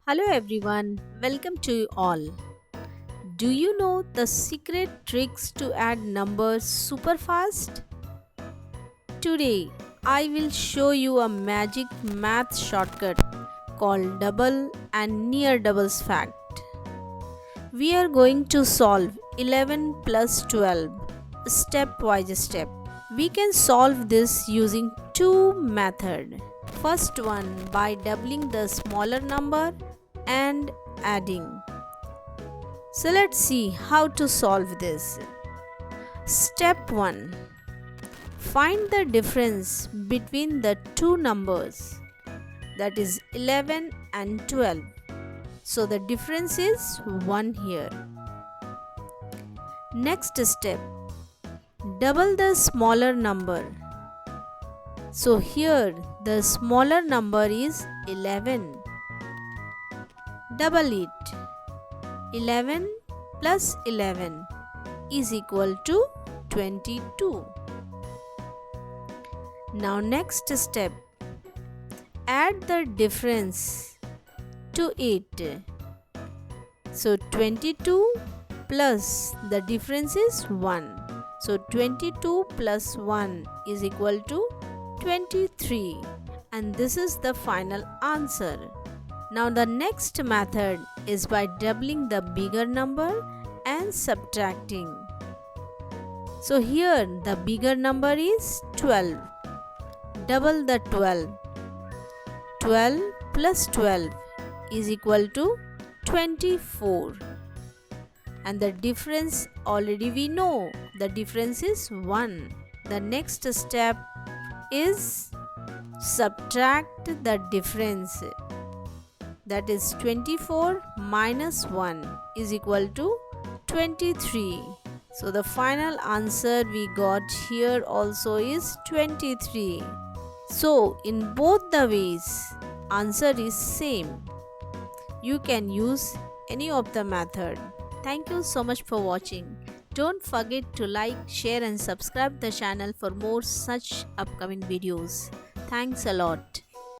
Hello everyone, welcome to you all. Do you know the secret tricks to add numbers super fast? Today, I will show you a magic math shortcut called double and near doubles fact. We are going to solve 11 plus 12 step by step. We can solve this using two methods. First one by doubling the smaller number and adding. So let's see how to solve this. Step 1. Find the difference between the two numbers, that is 11 and 12. So the difference is 1 here. Next step. Double the smaller number. So here the smaller number is 11. Double it. 11 plus 11 is equal to 22. Now next step. Add the difference to it. So 22 plus the difference is 1. So 22 plus 1 is equal to 23, and this is the final answer. Now the next method is by doubling the bigger number and subtracting. So here the bigger number is 12. Double the 12. 12 plus 12 is equal to 24. And the difference already we know. The difference is 1. The next step is subtract the difference. That is 24 minus 1 is equal to 23. So the final answer we got here also is 23. So in both the ways, answer is same. You can use any of the method. Thank you so much for watching. Don't forget to like, share and subscribe the channel for more such upcoming videos. Thanks a lot.